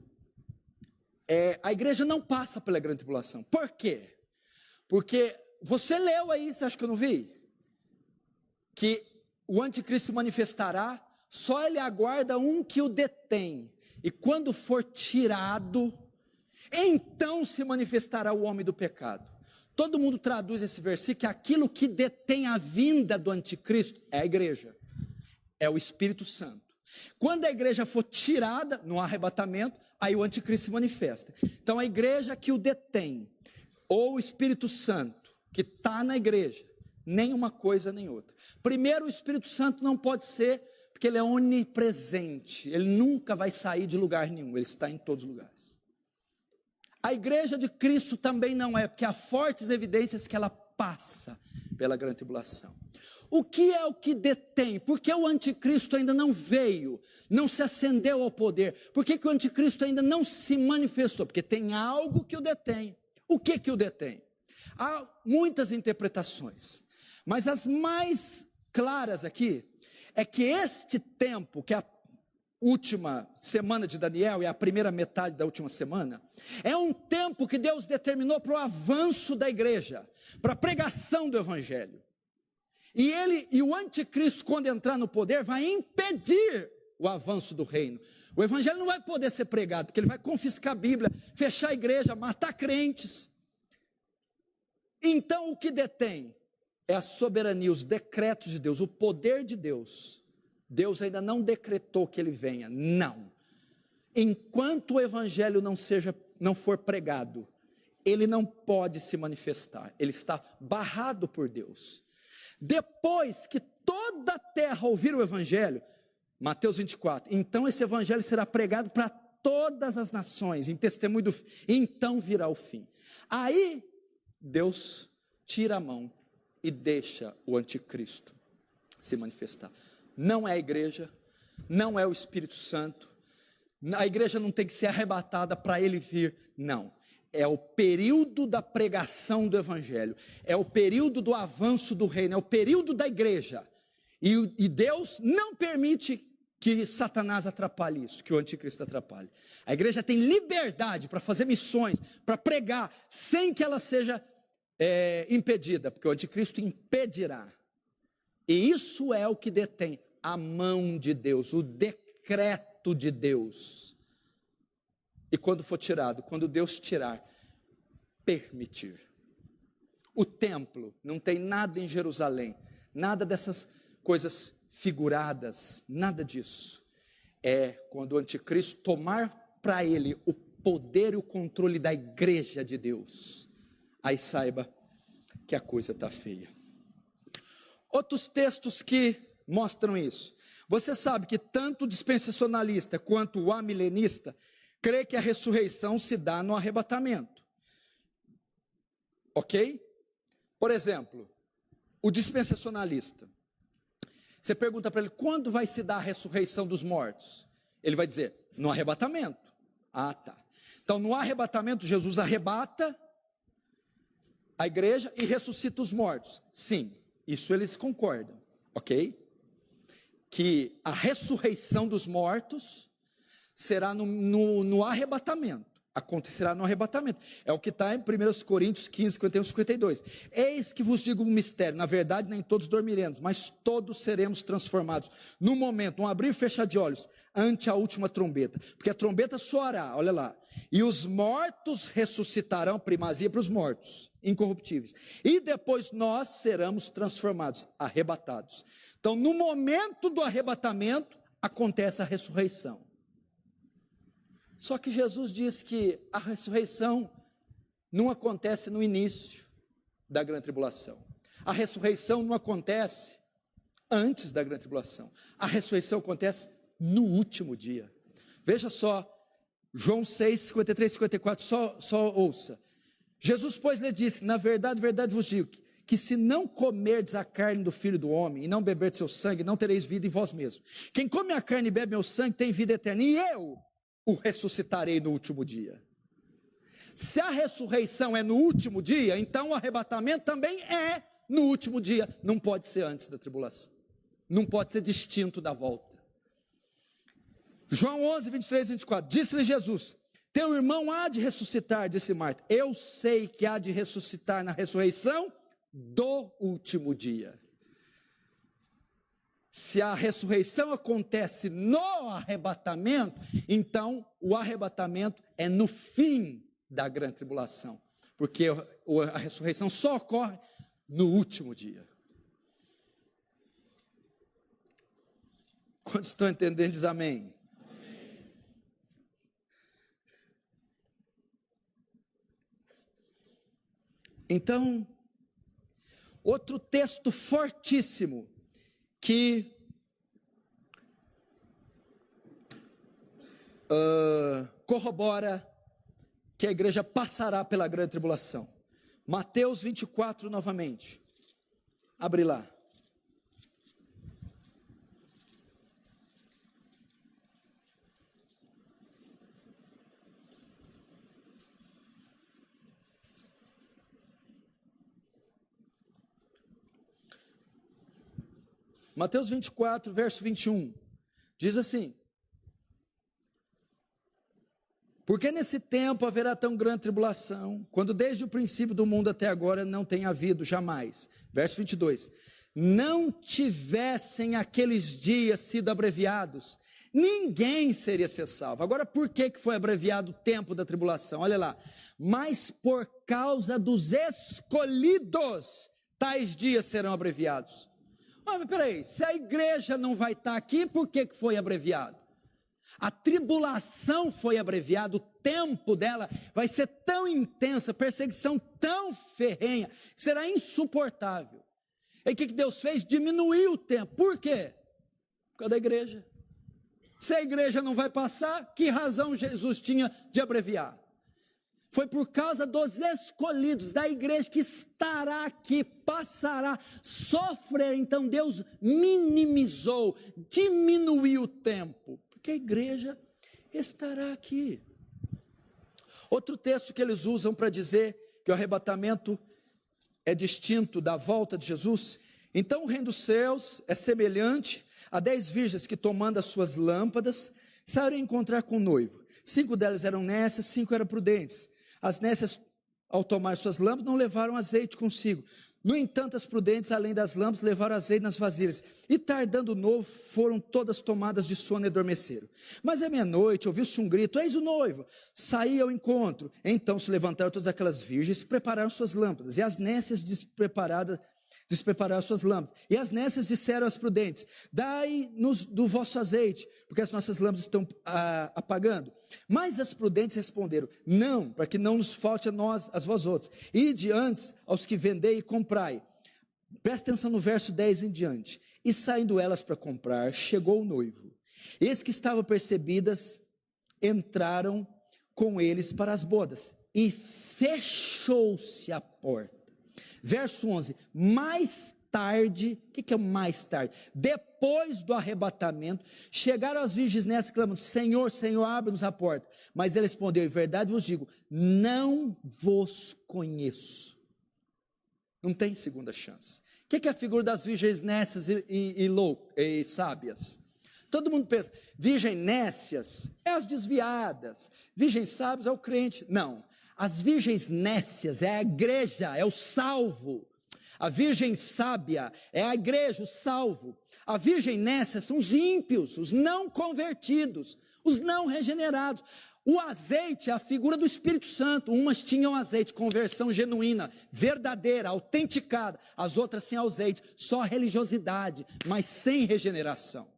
a igreja não passa pela grande tribulação. Por quê? Porque você leu aí, você acha que eu não vi? Que o anticristo se manifestará, só ele aguarda um que o detém, e quando for tirado, então se manifestará o homem do pecado. Todo mundo traduz esse versículo que aquilo que detém a vinda do anticristo é a igreja, é o Espírito Santo. Quando a igreja for tirada no arrebatamento, aí o anticristo se manifesta. Então a igreja que o detém, ou o Espírito Santo, que está na igreja, nem uma coisa nem outra. Primeiro, o Espírito Santo não pode ser, porque ele é onipresente, ele nunca vai sair de lugar nenhum, ele está em todos os lugares. A igreja de Cristo também não é, porque há fortes evidências que ela passa pela grande tribulação. O que é o que detém? Por que o anticristo ainda não veio, não se ascendeu ao poder? Por que o anticristo ainda não se manifestou? Porque tem algo que o detém. O que o detém? Há muitas interpretações, mas as mais claras aqui, é que este tempo, que é a última semana de Daniel, e a primeira metade da última semana, é um tempo que Deus determinou para o avanço da igreja, para a pregação do evangelho, e o anticristo, quando entrar no poder, vai impedir o avanço do reino. O evangelho não vai poder ser pregado, porque ele vai confiscar a Bíblia, fechar a igreja, matar crentes. Então o que detém? É a soberania, os decretos de Deus, o poder de Deus. Deus ainda não decretou que ele venha, não. Enquanto o evangelho não for pregado, ele não pode se manifestar, ele está barrado por Deus. Depois que toda a terra ouvir o evangelho, Mateus 24, então esse evangelho será pregado para todas as nações, em testemunho do fim, então virá o fim. Aí, Deus tira a mão e deixa o anticristo se manifestar. Não é a igreja, não é o Espírito Santo, a igreja não tem que ser arrebatada para ele vir, não. É o período da pregação do evangelho, é o período do avanço do reino, é o período da igreja, e Deus não permite que Satanás atrapalhe isso, que o anticristo atrapalhe. A igreja tem liberdade para fazer missões, para pregar, sem que ela seja impedida, porque o anticristo impedirá. E isso é o que detém a mão de Deus, o decreto de Deus. E quando for tirado, quando Deus tirar, permitir. O templo, não tem nada em Jerusalém, nada dessas coisas figuradas, nada disso. É quando o anticristo tomar para ele o poder e o controle da igreja de Deus. Aí saiba que a coisa está feia. Outros textos que mostram isso. Você sabe que tanto o dispensacionalista quanto o amilenista crê que a ressurreição se dá no arrebatamento. Ok? Por exemplo, o dispensacionalista. Você pergunta para ele, quando vai se dar a ressurreição dos mortos? Ele vai dizer, no arrebatamento. Ah, tá. Então, no arrebatamento, Jesus arrebata a igreja e ressuscita os mortos. Sim, isso eles concordam, ok? Que a ressurreição dos mortos será no arrebatamento. Acontecerá no arrebatamento. É o que está em 1 Coríntios 15, 51, 52. Eis que vos digo um mistério. Na verdade, nem todos dormiremos, mas todos seremos transformados. No momento, um abrir e fechar de olhos, ante a última trombeta. Porque a trombeta soará, olha lá. E os mortos ressuscitarão, primazia para os mortos, incorruptíveis. E depois nós seremos transformados, arrebatados. Então, no momento do arrebatamento, acontece a ressurreição. Só que Jesus diz que a ressurreição não acontece no início da grande tribulação. A ressurreição não acontece antes da grande tribulação. A ressurreição acontece no último dia. Veja só, João 6, 53, 54, só ouça. Jesus, pois, lhe disse: na verdade, verdade vos digo, que se não comerdes a carne do Filho do Homem, e não beberdes seu sangue, não tereis vida em vós mesmos. Quem come a carne e bebe meu sangue, tem vida eterna, e eu o ressuscitarei no último dia. Se a ressurreição é no último dia, então o arrebatamento também é no último dia. Não pode ser antes da tribulação. Não pode ser distinto da volta. João 11, 23 e 24. Disse-lhe Jesus: teu irmão há de ressuscitar, disse Marta. Eu sei que há de ressuscitar na ressurreição do último dia. Se a ressurreição acontece no arrebatamento, então o arrebatamento é no fim da grande tribulação, porque a ressurreição só ocorre no último dia. Quantos estão entendendo, diz amém. Amém. Então, outro texto fortíssimo que corrobora que a igreja passará pela grande tribulação. Mateus 24 novamente. Abre lá. Mateus 24, verso 21, diz assim: porque nesse tempo haverá tão grande tribulação, quando desde o princípio do mundo até agora não tem havido jamais. Verso 22, não tivessem aqueles dias sido abreviados, ninguém seria ser salvo. Agora, por que foi abreviado o tempo da tribulação? Olha lá, mas por causa dos escolhidos, tais dias serão abreviados. Mas peraí, se a igreja não vai estar aqui, por que foi abreviado? A tribulação foi abreviada, o tempo dela vai ser tão intensa, perseguição tão ferrenha, que será insuportável. E o que Deus fez? Diminuiu o tempo. Por quê? Por causa da igreja. Se a igreja não vai passar, que razão Jesus tinha de abreviar? Foi por causa dos escolhidos da igreja que estará aqui, passará, sofrerá. Então Deus minimizou, diminuiu o tempo, porque a igreja estará aqui. Outro texto que eles usam para dizer que o arrebatamento é distinto da volta de Jesus. Então o reino dos céus é semelhante a 10 virgens que, tomando as suas lâmpadas, saíram encontrar com o noivo. 5 delas eram nécias, 5 eram prudentes. As nécias, ao tomar suas lâmpadas, não levaram azeite consigo. No entanto, as prudentes, além das lâmpadas, levaram azeite nas vasilhas. E tardando o noivo, foram todas tomadas de sono e adormeceram. Mas à meia-noite, ouviu-se um grito: eis o noivo! Saí ao encontro. Então se levantaram todas aquelas virgens, prepararam suas lâmpadas. E as nécias desprepararam suas lâmpadas. E as nécias disseram às prudentes: dai-nos do vosso azeite, porque as nossas lâmpadas estão apagando. Mas as prudentes responderam: não, para que não nos falte a nós, a vós outros. Ide antes aos que vendei e comprai. Presta atenção no verso 10 em diante. E saindo elas para comprar, chegou o noivo. Eis que estavam percebidas, entraram com eles para as bodas. E fechou-se a porta. Verso 11, mais tarde, o que é mais tarde? Depois do arrebatamento, chegaram as virgens nessa clamando: Senhor, Senhor, abre-nos a porta. Mas ele respondeu: em verdade vos digo, não vos conheço. Não tem segunda chance. O que é a figura das virgens nécias e sábias? Todo mundo pensa, virgens nécias é as desviadas, virgens sábias é o crente. Não. As virgens nécias é a igreja, é o salvo. A virgem sábia é a igreja, o salvo. A virgem nécia são os ímpios, os não convertidos, os não regenerados. O azeite é a figura do Espírito Santo. Umas tinham azeite, conversão genuína, verdadeira, autenticada. As outras sem azeite, só religiosidade, mas sem regeneração.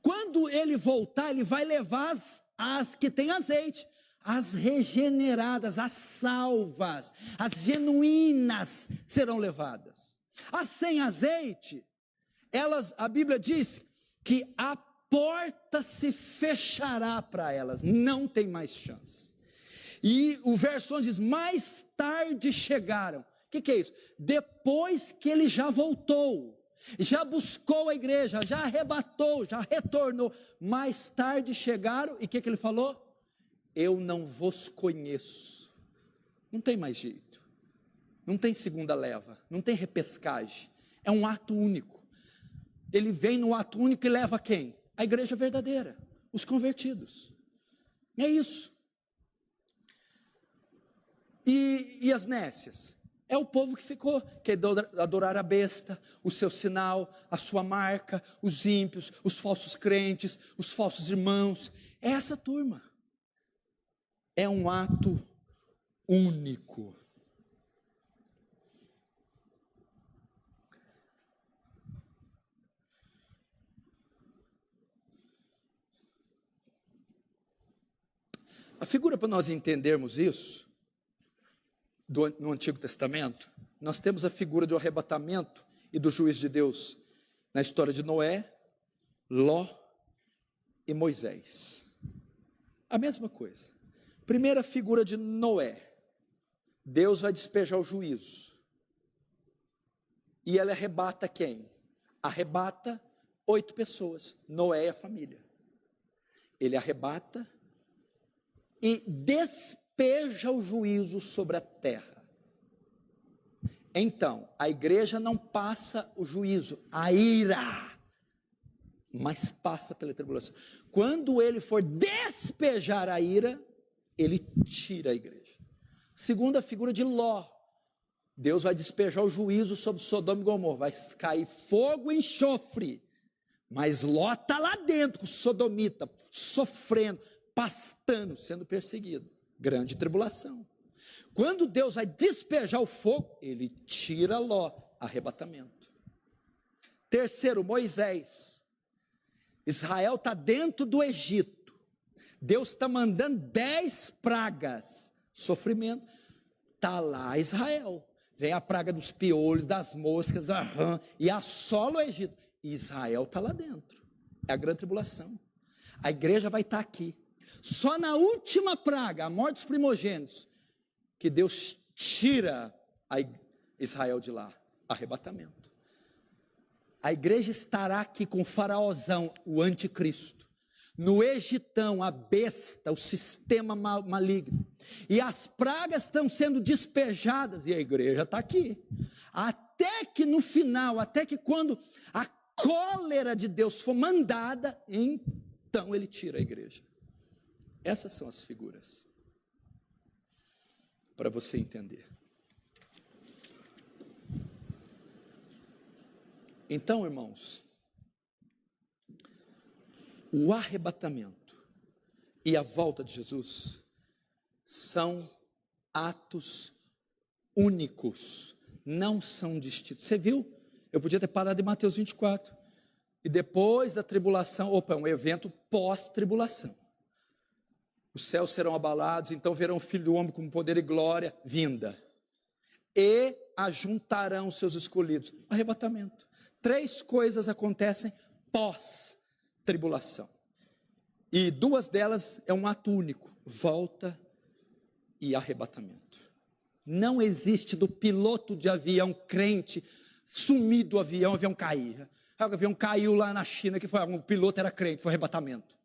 Quando ele voltar, ele vai levar as que têm azeite, as regeneradas, as salvas, as genuínas serão levadas. As sem azeite, a Bíblia diz que a porta se fechará para elas, não tem mais chance. E o verso 11 diz, mais tarde chegaram. O que é isso? Depois que ele já voltou, já buscou a igreja, já arrebatou, já retornou, mais tarde chegaram, e o que ele falou? Eu não vos conheço. Não tem mais jeito, não tem segunda leva, não tem repescagem, é um ato único. Ele vem no ato único e leva quem? A igreja verdadeira, os convertidos. É isso. E as nécias? É o povo que ficou, que adorar a besta, o seu sinal, a sua marca, os ímpios, os falsos crentes, os falsos irmãos. É essa turma. É um ato único. A figura para nós entendermos isso, no Antigo Testamento, nós temos a figura do arrebatamento e do juízo de Deus na história de Noé, Ló e Moisés. A mesma coisa. Primeira figura de Noé. Deus vai despejar o juízo. E ela arrebata quem? Arrebata 8 pessoas. Noé e a família. Ele arrebata e despeja o juízo sobre a terra. Então, a igreja não passa o juízo, a ira, mas passa pela tribulação. Quando ele for despejar a ira, ele tira a igreja. Segunda figura de Ló. Deus vai despejar o juízo sobre Sodoma e Gomorra, vai cair fogo e enxofre, mas Ló está lá dentro, com sodomita, sofrendo, pastando, sendo perseguido, grande tribulação. Quando Deus vai despejar o fogo, ele tira Ló, arrebatamento. Terceiro, Moisés. Israel está dentro do Egito, Deus está mandando 10 pragas, sofrimento, está lá Israel, vem a praga dos piolhos, das moscas, da rã, e assola o Egito, e Israel está lá dentro, é a grande tribulação. A igreja vai estar aqui, só na última praga, a morte dos primogênitos, que Deus tira Israel de lá, arrebatamento. A igreja estará aqui com o faraozão, o anticristo, no Egitão, a besta, o sistema maligno, e as pragas estão sendo despejadas, e a igreja está aqui, até que no final, até que quando a cólera de Deus for mandada, então ele tira a igreja. Essas são as figuras, para você entender. Então, irmãos, o arrebatamento e a volta de Jesus são atos únicos, não são distintos. Você viu? Eu podia ter parado em Mateus 24. E depois da tribulação, é um evento pós-tribulação. Os céus serão abalados, então verão o Filho do Homem com poder e glória, vinda. E ajuntarão seus escolhidos. Arrebatamento. 3 coisas acontecem pós-tribulação. E 2 delas é um ato único. Volta e arrebatamento. Não existe do piloto de avião crente sumir do avião, o avião cair. O avião caiu lá na China, que foi, o piloto era crente, foi arrebatamento.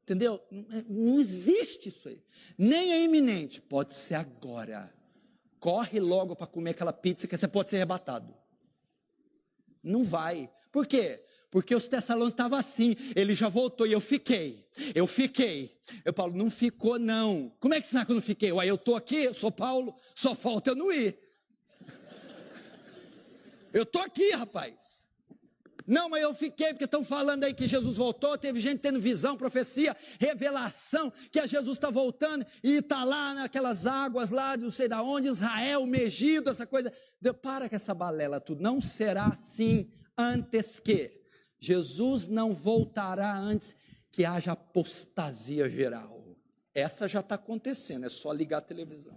Entendeu? Não existe isso aí. Nem é iminente, pode ser agora. Corre logo para comer aquela pizza que você pode ser arrebatado. Não vai. Por quê? Porque os Tessalônicos estavam assim, ele já voltou e eu fiquei. Eu Paulo, não ficou não. Como é que você sabe que eu não fiquei? Uai, eu estou aqui, eu sou Paulo, só falta eu não ir. Eu estou aqui, rapaz. Não, mas eu fiquei, porque estão falando aí que Jesus voltou, teve gente tendo visão, profecia, revelação, que Jesus está voltando, e está lá naquelas águas lá, de não sei da onde, Israel, Megido, essa coisa. Para com essa balela tudo, não será assim antes que Jesus não voltará antes que haja apostasia geral. Essa já está acontecendo, é só ligar a televisão.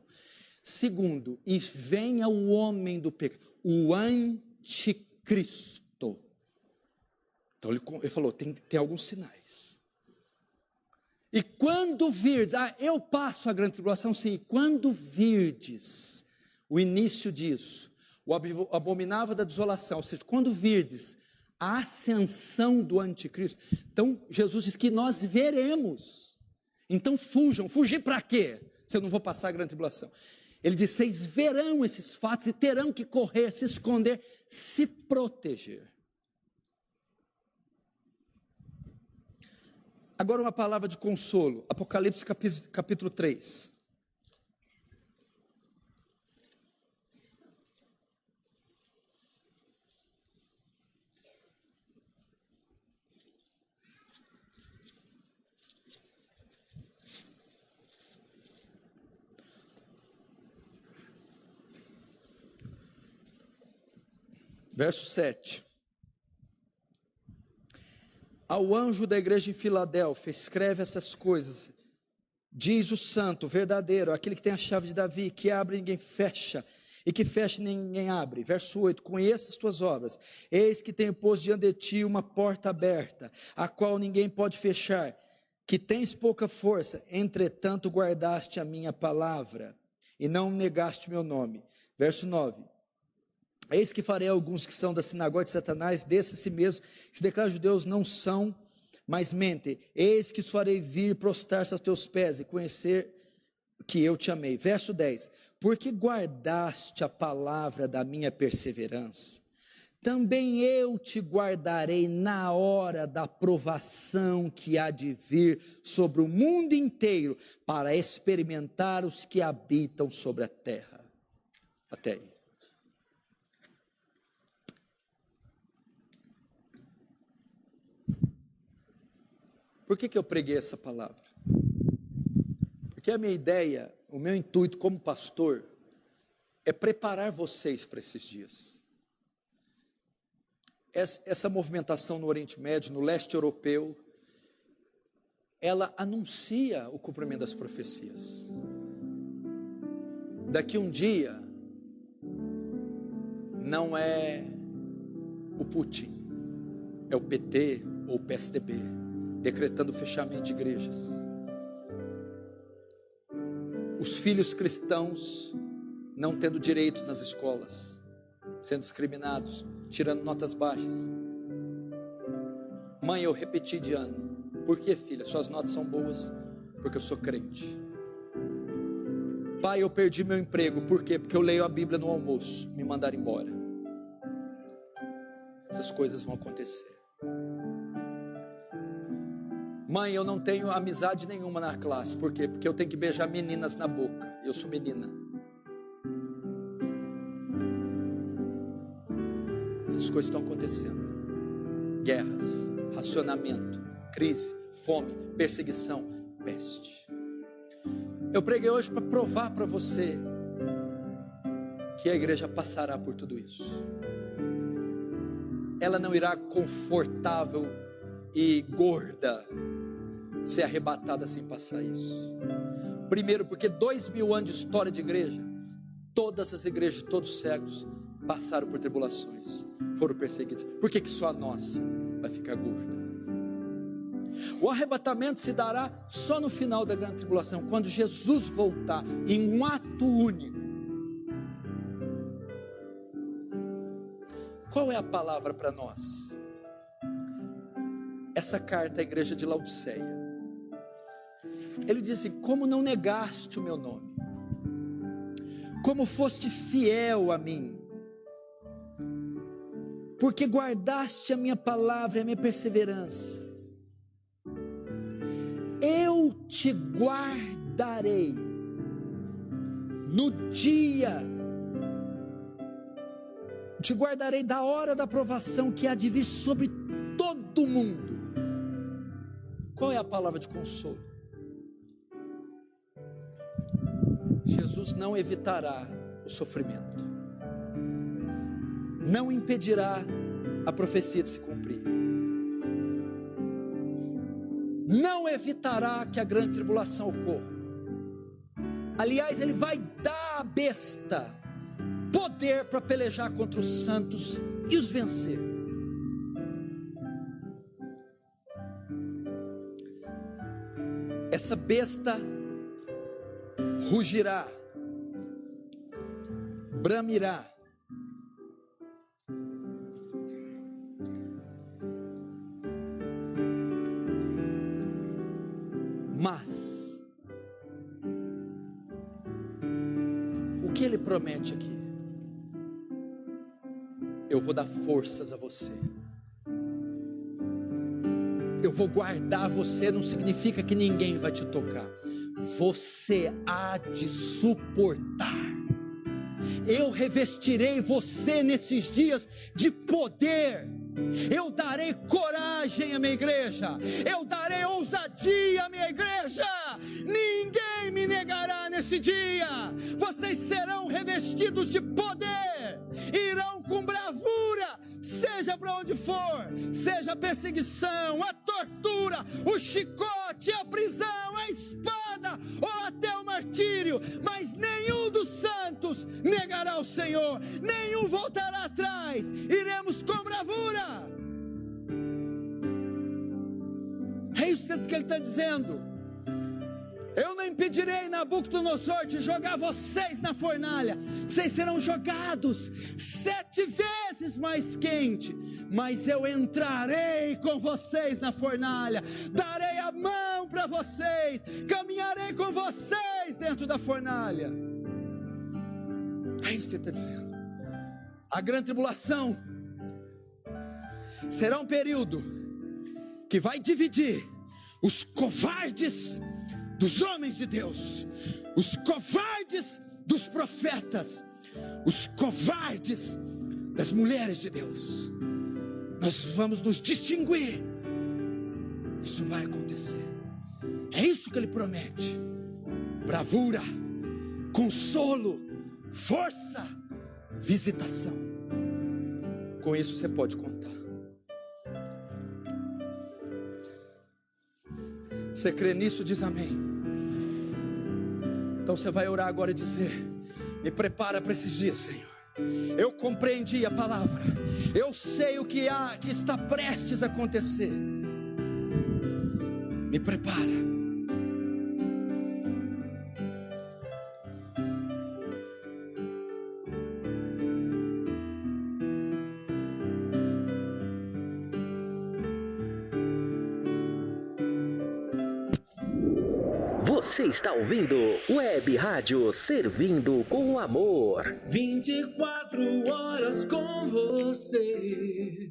Segundo, e venha o homem do pecado, o anticristo. Então ele falou, tem alguns sinais. E quando virdes, eu passo a grande tribulação, sim, quando virdes o início disso, o abominável da desolação, ou seja, quando virdes a ascensão do anticristo, então Jesus diz que nós veremos. Então fujam, fugir para quê? Se eu não vou passar a grande tribulação. Ele diz, vocês verão esses fatos e terão que correr, se esconder, se proteger. Agora uma palavra de consolo, Apocalipse capítulo 3. Verso 7. Ao anjo da igreja em Filadélfia, escreve essas coisas. Diz o santo, verdadeiro, aquele que tem a chave de Davi, que abre e ninguém fecha, e que fecha e ninguém abre. Verso 8. Conheça as tuas obras. Eis que tenho posto diante de ti uma porta aberta, a qual ninguém pode fechar, que tens pouca força, entretanto guardaste a minha palavra, e não negaste meu nome. Verso 9. Eis que farei alguns que são da sinagoga de Satanás, desses a si mesmos, que se declaram judeus, não são, mas mentem. Eis que os farei vir prostrar-se aos teus pés e conhecer que eu te amei. Verso 10. Porque guardaste a palavra da minha perseverança, também eu te guardarei na hora da provação que há de vir sobre o mundo inteiro, para experimentar os que habitam sobre a terra. Até aí. Por que eu preguei essa palavra? Porque a minha ideia, o meu intuito como pastor, é preparar vocês para esses dias. Essa movimentação no Oriente Médio, no leste europeu, ela anuncia o cumprimento das profecias. Daqui um dia, não é o Putin, é o PT ou o PSDB, decretando o fechamento de igrejas. Os filhos cristãos não tendo direito nas escolas, sendo discriminados, tirando notas baixas. Mãe, eu repeti de ano. Por que, filha? Suas notas são boas? Porque eu sou crente. Pai, eu perdi meu emprego. Por quê? Porque eu leio a Bíblia no almoço. Me mandaram embora. Essas coisas vão acontecer. Mãe, eu não tenho amizade nenhuma na classe. Por quê? Porque eu tenho que beijar meninas na boca. Eu sou menina. Essas coisas estão acontecendo. Guerras, racionamento, crise, fome, perseguição, peste. Eu preguei hoje para provar para você que a igreja passará por tudo isso. Ela não irá confortável e gorda ser arrebatada sem passar isso. Primeiro, porque 2000 anos de história de igreja, todas as igrejas de todos os séculos passaram por tribulações, foram perseguidas. Por que só a nossa vai ficar gorda? O arrebatamento se dará só no final da grande tribulação, quando Jesus voltar em um ato único. Qual é a palavra para nós? Essa carta à igreja de Laodiceia. Ele diz assim: como não negaste o meu nome, como foste fiel a mim, porque guardaste a minha palavra e a minha perseverança, eu te guardarei no dia, te guardarei da hora da provação que há de vir sobre todo o mundo. Qual é a palavra de consolo? Jesus não evitará o sofrimento, não impedirá a profecia de se cumprir, não evitará que a grande tribulação ocorra. Aliás, ele vai dar à besta poder para pelejar contra os santos e os vencer. Essa besta rugirá, bramirá, mas o que ele promete aqui? Eu vou dar forças a você. Eu vou guardar você, não significa que ninguém vai te tocar. Você há de suportar. Eu revestirei você nesses dias de poder. Eu darei coragem à minha igreja. Eu darei ousadia à minha igreja. Ninguém me negará nesse dia. Vocês serão revestidos de poder. Irão com bravura, seja para onde for, seja a perseguição, a tortura, o chicote, a prisão, a espada ou até o martírio, mas nenhum dos santos negará o Senhor, nenhum voltará atrás, iremos com bravura. É isso que ele está dizendo. Eu não impedirei Nabucodonosor de jogar vocês na fornalha. Vocês serão jogados 7 vezes mais quente. Mas eu entrarei com vocês na fornalha. Darei a mão para vocês. Caminharei com vocês dentro da fornalha. É isso que ele está dizendo. A grande tribulação será um período que vai dividir os covardes dos homens de Deus, os covardes dos profetas, os covardes das mulheres de Deus. Nós vamos nos distinguir. Isso vai acontecer. É isso que ele promete: bravura, consolo, força, visitação. Com isso você pode contar. Você crê nisso? Diz amém. Então você vai orar agora e dizer: me prepara para esses dias, Senhor. Eu compreendi a palavra. Eu sei o que está prestes a acontecer. Me prepara. Você está ouvindo Web Rádio Servindo com Amor. 24 horas com você.